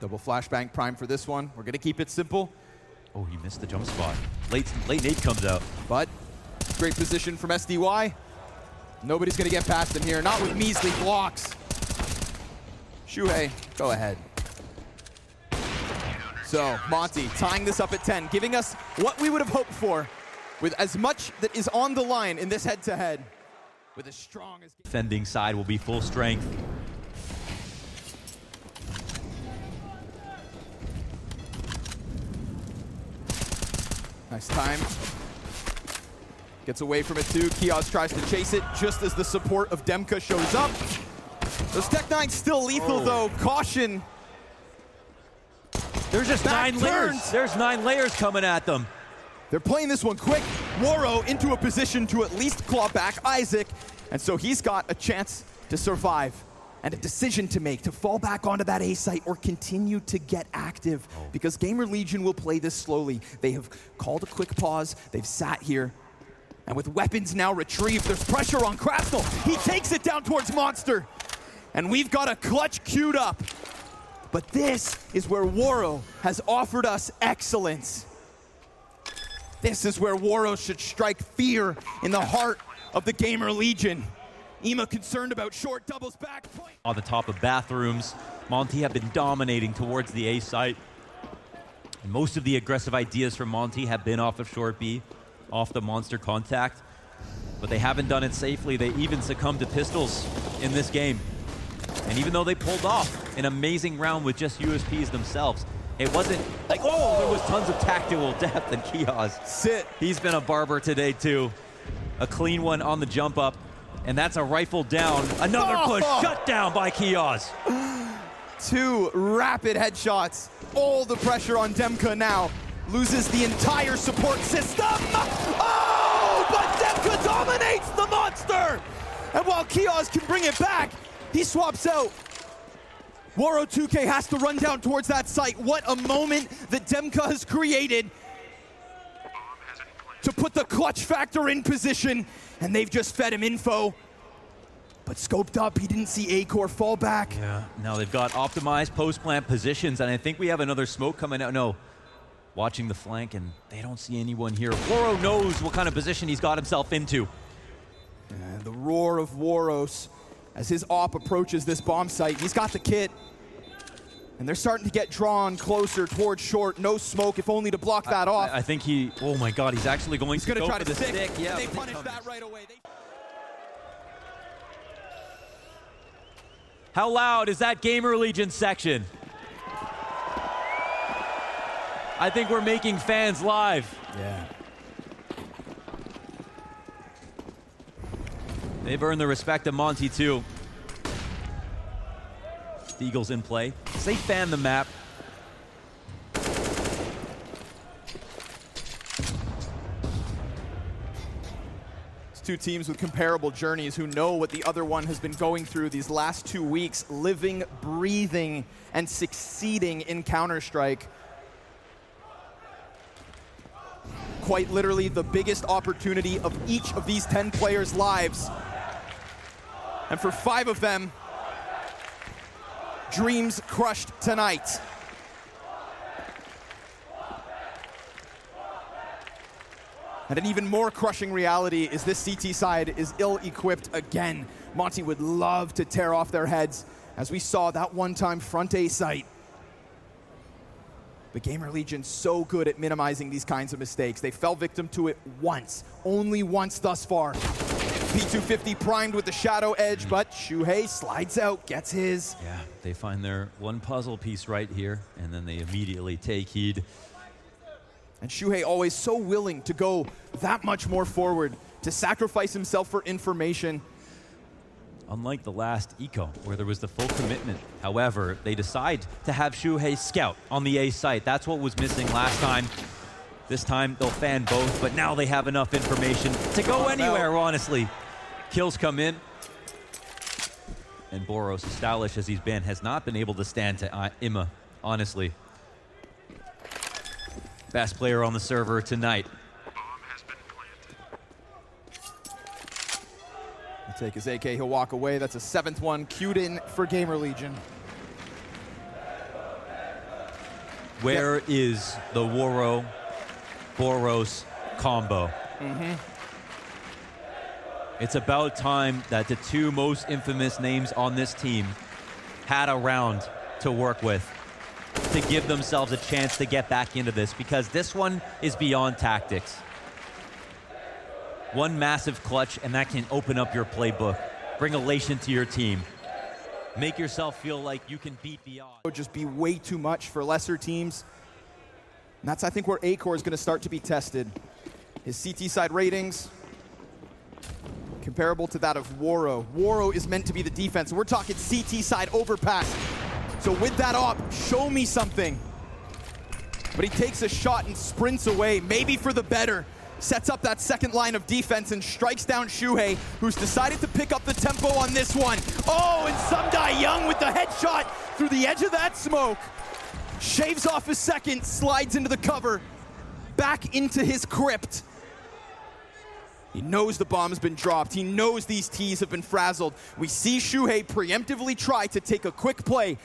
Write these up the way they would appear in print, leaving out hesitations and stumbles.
Double flashbang prime for this one. We're gonna keep it simple. Oh, he missed the jump spot. Late nade comes out. But great position from SDY. Nobody's gonna get past him here, not with measly blocks. Shuhei, go ahead. So, Monty tying this up at 10, giving us what we would have hoped for with as much that is on the line in this head-to-head. With as strong as... Defending side will be full strength. Nice time. Gets away from it too. Kios tries to chase it just as the support of Demka shows up. Those Tech-9 still lethal though. Caution. There's just Back 9 layers. turns. There's 9 layers coming at them. They're playing this one quick. Woro into a position to at least claw back Isaac. And so he's got a chance to survive and a decision to make, to fall back onto that A site or continue to get active. Because Gamer Legion will play this slowly. They have called a quick pause. They've sat here. And with weapons now retrieved, there's pressure on Krasnal. He takes it down towards Monster. And we've got a clutch queued up. But this is where Woro has offered us excellence. This is where Woro should strike fear in the heart of the Gamer Legion. Ema concerned about short doubles back point. On the top of bathrooms, Monty have been dominating towards the A site. And most of the aggressive ideas from Monty have been off of short B, off the monster contact. But they haven't done it safely. They even succumbed to pistols in this game. And even though they pulled off an amazing round with just USPs themselves, it wasn't like, oh, there was tons of tactical depth in Kios. Sit. He's been a barber today too. A clean one on the jump up. And that's a rifle down. Another push shut down by Kios. 2 rapid headshots. All the pressure on Demka now. Loses the entire support system. Oh, but Demka dominates the monster. And while Kios can bring it back, he swaps out. Woro 2K has to run down towards that site. What a moment that Demka has created to put the clutch factor in position. And they've just fed him info. But scoped up, he didn't see A-Core fall back. Yeah, now they've got optimized post-plant positions, and I think we have another smoke coming out. No, watching the flank, and they don't see anyone here. Woro knows what kind of position he's got himself into. And the roar of Woros as his op approaches this bomb site. He's got the kit. And they're starting to get drawn closer towards short. No smoke, if only to block that off. I think he, oh my God, he's actually going to go try for to the stick. Yeah, they punish that right away. How loud is that Gamer Legion section? I think we're making fans live. Yeah. They've earned the respect of Monty too. The Eagles in play. They fan the map. It's 2 teams with comparable journeys who know what the other one has been going through these last 2 weeks, living, breathing, and succeeding in Counter-Strike. Quite literally the biggest opportunity of each of these 10 players' lives. And for 5 of them, dreams crushed tonight. And an even more crushing reality is this CT side is ill-equipped again. Monty would love to tear off their heads, as we saw that one-time front A site. The Gamer Legion so good at minimizing these kinds of mistakes. They fell victim to it once, only once thus far. P250 primed with the Shadow Edge, but Shuhei slides out, gets his. Yeah, they find their one puzzle piece right here, and then they immediately take heed. And Shuhei always so willing to go that much more forward, to sacrifice himself for information. Unlike the last Eco, where there was the full commitment. However, they decide to have Shuhei scout on the A site. That's what was missing last time. This time, they'll fan both, but now they have enough information to go anywhere, honestly. Kills come in. And Boros, as stylish as he's been, has not been able to stand to Ima, honestly. Best player on the server tonight. He'll take his AK, he'll walk away. That's a 7th one queued in for Gamer Legion. Where is the Boros combo? It's about time that the two most infamous names on this team had a round to work with to give themselves a chance to get back into this, because this one is beyond tactics. One massive clutch, and that can open up your playbook, bring elation to your team, make yourself feel like you can beat the odds. It would just be way too much for lesser teams. And that's, I think, where A-Core is going to start to be tested. His CT side ratings, comparable to that of Woro. Woro is meant to be the defense. We're talking CT side overpass. So with that op, show me something. But he takes a shot and sprints away, maybe for the better. Sets up that second line of defense and strikes down Shuhei, who's decided to pick up the tempo on this one. Oh, and Sumdai Young with the headshot through the edge of that smoke. Shaves off his second, slides into the cover, back into his crypt. He knows the bomb's been dropped. He knows these T's have been frazzled. We see Shuhei preemptively try to take a quick play.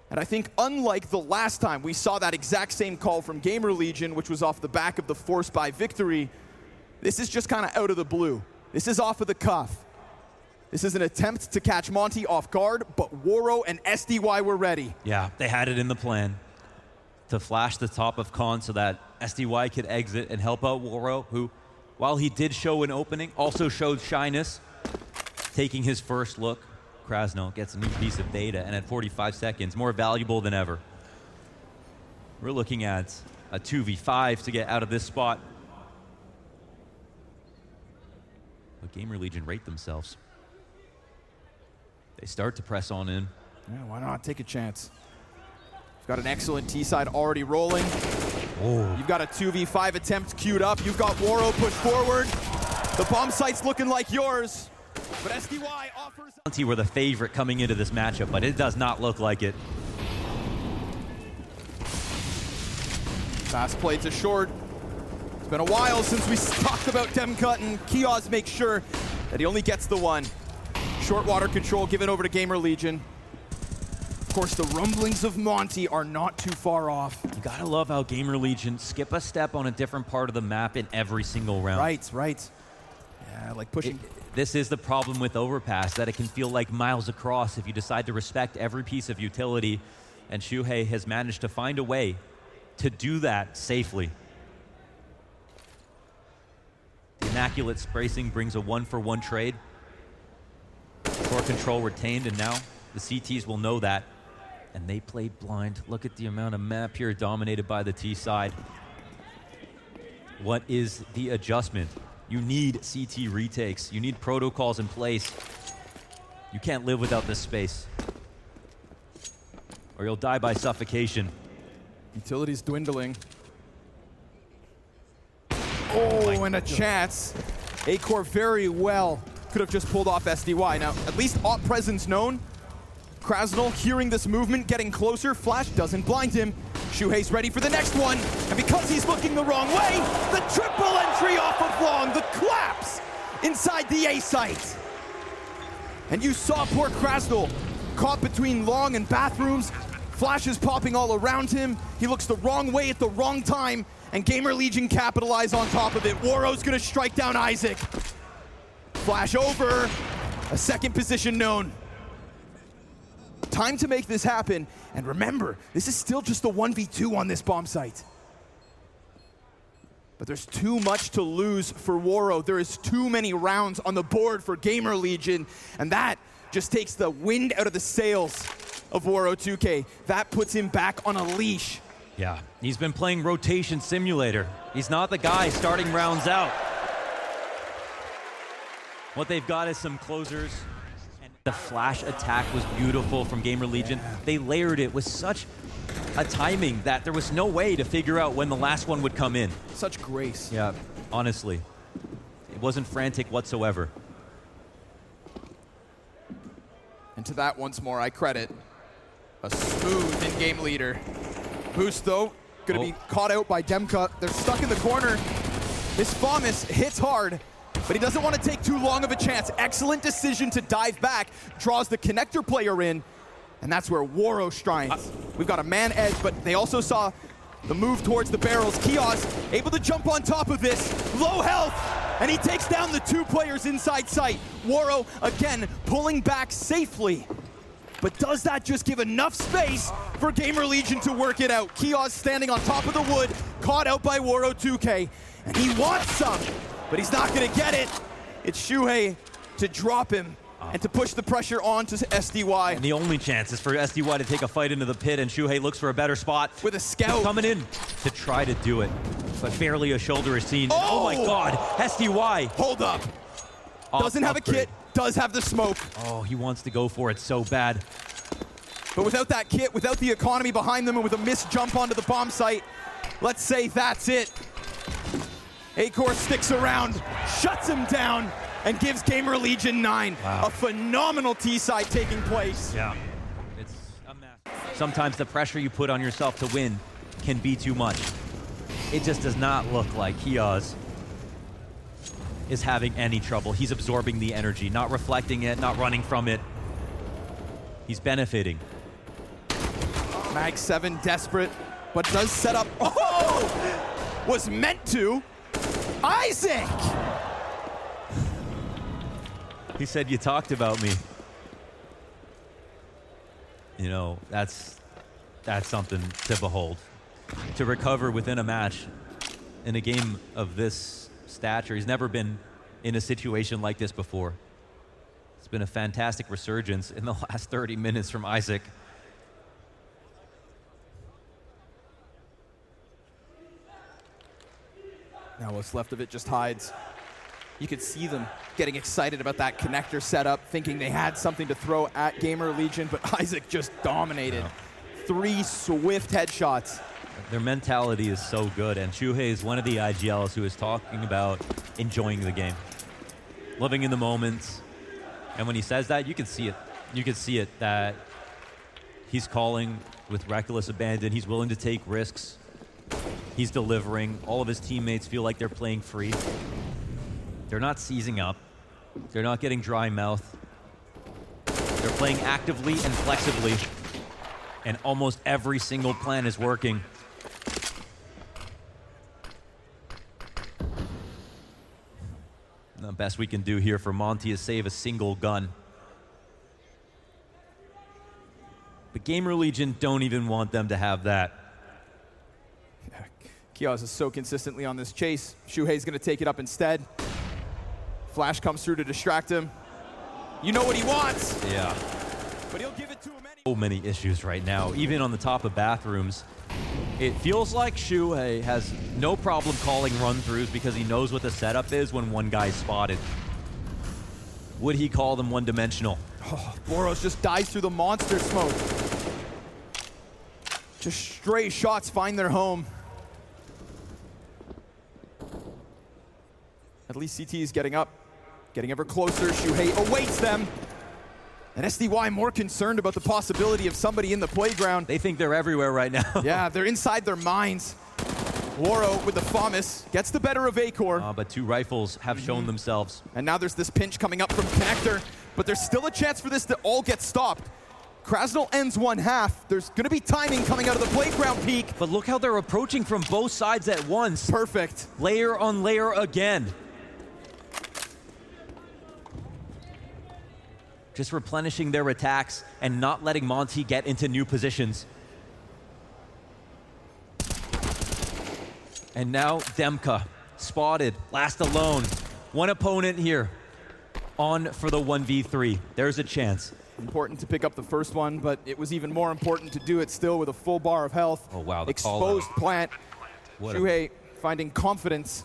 And I think unlike the last time we saw that exact same call from Gamer Legion, which was off the back of the force by victory, this is just kind of out of the blue. This is off of the cuff. This is an attempt to catch Monty off guard, but Woro and SDY were ready. Yeah, they had it in the plan to flash the top of Con so that SDY could exit and help out Woro, who, while he did show an opening, also showed shyness, taking his first look. Krasno gets a new piece of data, and at 45 seconds, more valuable than ever. We're looking at a 2v5 to get out of this spot. But Gamer Legion rate themselves. They start to press on in. Yeah, why not take a chance? You've got an excellent T-side already rolling. Oh. You've got a 2v5 attempt queued up. You've got Woro pushed forward. The bomb site's looking like yours. But SDY offers... Monty were the favorite coming into this matchup, but it does not look like it. Fast play to short. It's been a while since we talked about Demcut, and Kiosk makes sure that he only gets the one. Short water control given over to Gamer Legion. Of course, the rumblings of Monty are not too far off. You gotta love how Gamer Legion skip a step on a different part of the map in every single round. Right. Yeah, like pushing... This is the problem with Overpass, that it can feel like miles across if you decide to respect every piece of utility, and Shuhei has managed to find a way to do that safely. The immaculate spacing brings a 1-for-1 trade. Core control retained, and now the CTs will know that, and they played blind. Look at the amount of map here dominated by the T side. What is the adjustment? You need CT retakes. You need protocols in place. You can't live without this space, or you'll die by suffocation. Utility's dwindling. Oh, and a chance. A-Core very well could have just pulled off SDY. Now, at least op presence known. Krasnal hearing this movement, getting closer. Flash doesn't blind him. Shuhei's ready for the next one, and because he's looking the wrong way, the triple entry off of Long, the collapse inside the A site. And you saw poor Krasnal caught between Long and bathrooms. Flashes popping all around him. He looks the wrong way at the wrong time, and Gamer Legion capitalize on top of it. Woro's gonna strike down Isaac. Flash over, a second position known. Time to make this happen, and remember, this is still just a 1v2 on this bomb site. But there's too much to lose for Woro. There is too many rounds on the board for Gamer Legion, and that just takes the wind out of the sails of Woro 2K. That puts him back on a leash. Yeah, he's been playing rotation simulator. He's not the guy starting rounds out. What they've got is some closers. The flash attack was beautiful from Gamer Legion. Yeah. They layered it with such a timing that there was no way to figure out when the last one would come in. Such grace. Yeah, honestly. It wasn't frantic whatsoever. And to that once more, I credit a smooth in-game leader. Boost, though, gonna be caught out by Demka. They're stuck in the corner. This Famis hits hard, but he doesn't want to take too long of a chance. Excellent decision to dive back, draws the connector player in, and that's where Woro shines. We've got a man edge, but they also saw the move towards the barrels. Kiosk able to jump on top of this. Low health, and he takes down the 2 players inside sight. Waro, again, pulling back safely. But does that just give enough space for Gamer Legion to work it out? Kiosk standing on top of the wood, caught out by Waro 2K. And he wants some, but he's not gonna get it. It's Shuhei to drop him and to push the pressure on to SDY. And the only chance is for SDY to take a fight into the pit, and Shuhei looks for a better spot. With a scout. Coming in to try to do it, but barely a shoulder is seen. Oh my God, SDY. Hold up. Doesn't have a kit, does have the smoke. Oh, he wants to go for it so bad. But without that kit, without the economy behind them, and with a missed jump onto the bomb site, let's say that's it. Acor sticks around, shuts him down, and gives Gamer Legion 9. Wow. A phenomenal T-side taking place. Yeah, it's a mess. Sometimes the pressure you put on yourself to win can be too much. It just does not look like Kiosk is having any trouble. He's absorbing the energy, not reflecting it, not running from it. He's benefiting. Mag 7 desperate, but does set up. Oh! Was meant to. Isaac! He said, "You talked about me." You know, that's something to behold. To recover within a match in a game of this stature. He's never been in a situation like this before. It's been a fantastic resurgence in the last 30 minutes from Isaac. Now what's left of it just hides. You could see them getting excited about that connector setup, thinking they had something to throw at Gamer Legion, but Isaac just dominated. Yeah. 3 swift headshots. Their mentality is so good, and Shuhei is one of the IGLs who is talking about enjoying the game, living in the moments. And when he says that, you can see it. You can see it, that he's calling with reckless abandon. He's willing to take risks. He's delivering. All of his teammates feel like they're playing free. They're not seizing up. They're not getting dry mouth. They're playing actively and flexibly. And almost every single plan is working. The best we can do here for Monty is save a single gun. But Gamer Legion don't even want them to have that. Kiosk is so consistently on this chase. Shuhei's gonna take it up instead. Flash comes through to distract him. You know what he wants. Yeah. But he'll give it to him anyway. So many issues right now, even on the top of bathrooms. It feels like Shuhei has no problem calling run-throughs because he knows what the setup is when one guy's spotted. Would he call them one-dimensional? Oh, Boros just dies through the monster smoke. Just stray shots find their home. At least CT is getting up, getting ever closer. Shuhei awaits them. And SDY more concerned about the possibility of somebody in the playground. They think they're everywhere right now. Yeah, they're inside their minds. Waro with the FAMAS gets the better of Acor. But 2 rifles have shown themselves. And now there's this pinch coming up from Connector, but there's still a chance for this to all get stopped. Krasnal ends 1 half. There's gonna be timing coming out of the playground peak. But look how they're approaching from both sides at once. Perfect. Layer on layer again. Just replenishing their attacks and not letting Monty get into new positions. And now Demka, spotted, last alone. One opponent here, on for the 1v3. There's a chance. Important to pick up the first one, but it was even more important to do it still with a full bar of health. Oh wow, the exposed call-out. plant. What Shuhei finding confidence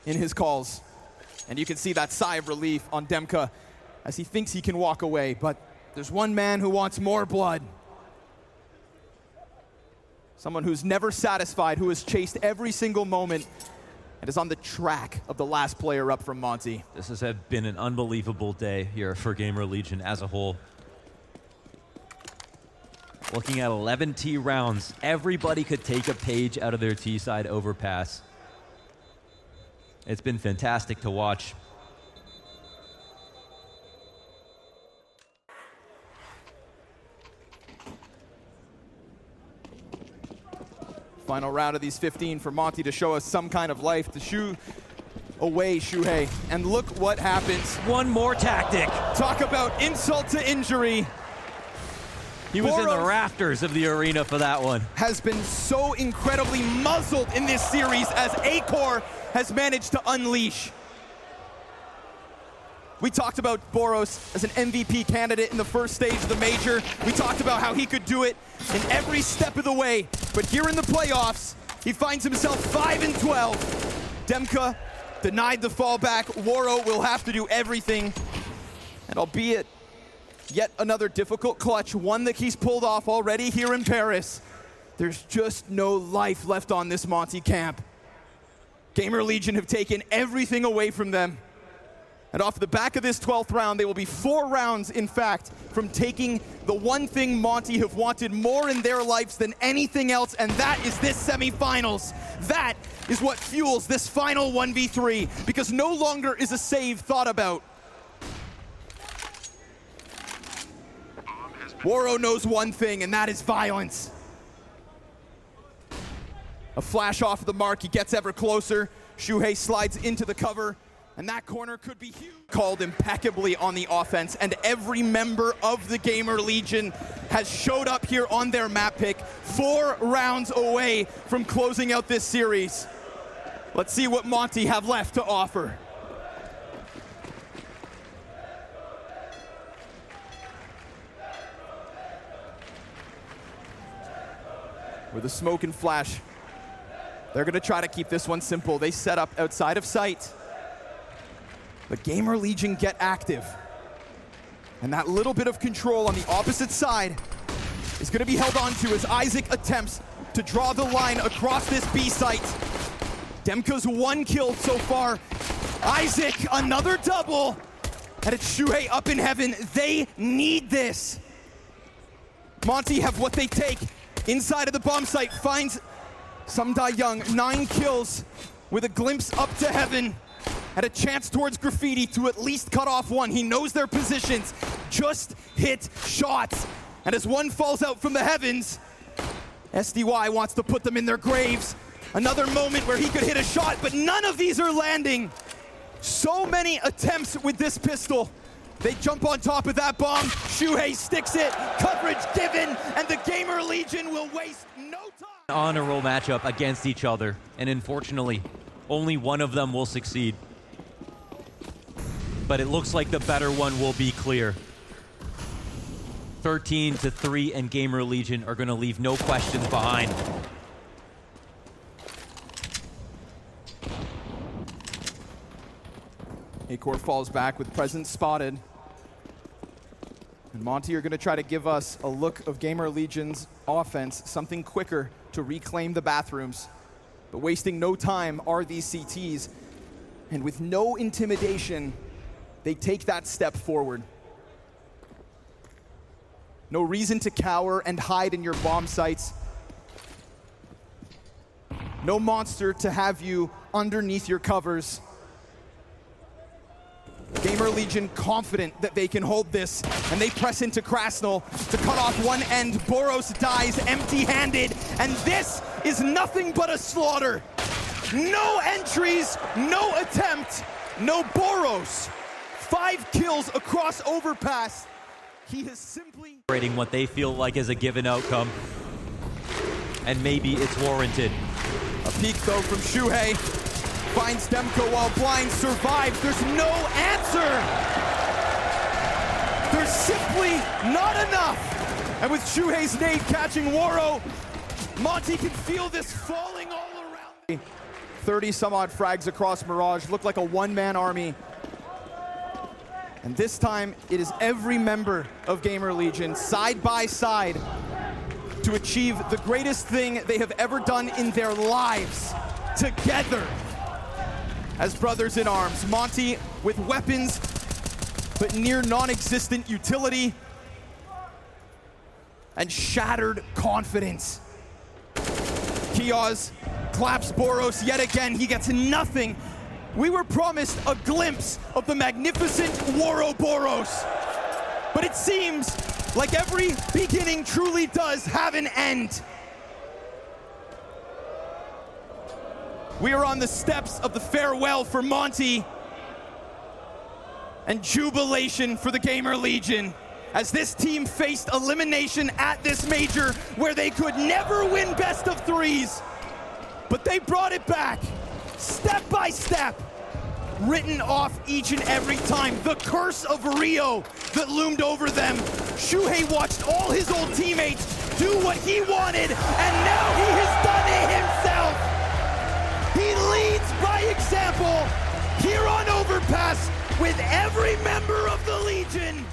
in his calls. And you can see that sigh of relief on Demka as he thinks he can walk away, but there's one man who wants more blood. Someone who's never satisfied, who has chased every single moment and is on the track of the last player up from Monty. This has been an unbelievable day here for Gamer Legion as a whole. Looking at 11 T rounds, everybody could take a page out of their T-side overpass. It's been fantastic to watch. Final round of these 15 for Monty to show us some kind of life, to shoo away Shuhei. And look what happens. One more tactic. Talk about insult to injury. He was in the rafters of the arena for that one. Has been so incredibly muzzled in this series as Acor has managed to unleash. We talked about Boros as an MVP candidate in the first stage of the major. We talked about how he could do it in every step of the way. But here in the playoffs, he finds himself 5-12. Demka denied the fallback. Waro will have to do everything. And albeit yet another difficult clutch, one that he's pulled off already here in Paris, there's just no life left on this Monty camp. Gamer Legion have taken everything away from them. And off the back of this 12th round, they will be 4 rounds, in fact, from taking the one thing Monty have wanted more in their lives than anything else, and that is this semifinals. That is what fuels this final 1v3, because no longer is a save thought about. Waro knows one thing, and that is violence. A flash off the mark, he gets ever closer. Shuhei slides into the cover. And that corner could be huge. Called impeccably on the offense, and every member of the Gamer Legion has showed up here on their map pick, 4 rounds away from closing out this series. Let's see what Monty have left to offer. With a smoke and flash, they're gonna try to keep this one simple. They set up outside of sight. The Gamer Legion get active. And that little bit of control on the opposite side is gonna be held on to as Isaac attempts to draw the line across this B site. Demka's 1 kill so far. Isaac, another double. And it's Shuhei up in heaven. They need this. Monty have what they take. Inside of the bomb site, finds Samda Young, 9 kills with a glimpse up to heaven. Had a chance towards Graffiti to at least cut off one. He knows their positions. Just hit shots. And as one falls out from the heavens, SDY wants to put them in their graves. Another moment where he could hit a shot, but none of these are landing. So many attempts with this pistol. They jump on top of that bomb. Shuhei sticks it. Coverage given, and the Gamer Legion will waste no time. Honor roll matchup against each other, and unfortunately, only one of them will succeed. But it looks like the better one will be clear. 13-3, and Gamer Legion are going to leave no questions behind. Acor falls back with presence spotted. And Monty are going to try to give us a look of Gamer Legion's offense, something quicker to reclaim the bathrooms. But wasting no time are these CTs. And with no intimidation, they take that step forward. No reason to cower and hide in your bomb sites. No monster to have you underneath your covers. Gamer Legion confident that they can hold this, and they press into Krasnal to cut off one end. Boros dies empty-handed, and this is nothing but a slaughter. No entries, no attempt, no Boros. 5 kills across overpass. He has simply What they feel like is a given outcome, and maybe it's warranted. A peek though from Shuhei. Finds Demko while blind, survives. There's no answer. There's simply not enough. And with Shuhei's nade catching Waro, Monty can feel this falling all around. 30 some odd frags across Mirage, look like a one-man army. And this time, it is every member of Gamer Legion, side by side, to achieve the greatest thing they have ever done in their lives, together, as brothers in arms. Monty with weapons, but near non-existent utility, and shattered confidence. Kioz claps Boros yet again, he gets nothing. We were promised a glimpse of the magnificent Ouroboros, but it seems like every beginning truly does have an end. We are on the steps of the farewell for Monty and jubilation for the Gamer Legion as this team faced elimination at this major where they could never win best of threes, but they brought it back step by step, written off each and every time. The curse of Rio that loomed over them. Shuhei watched all his old teammates do what he wanted, and now he has done it himself. He leads by example here on Overpass with every member of the Legion.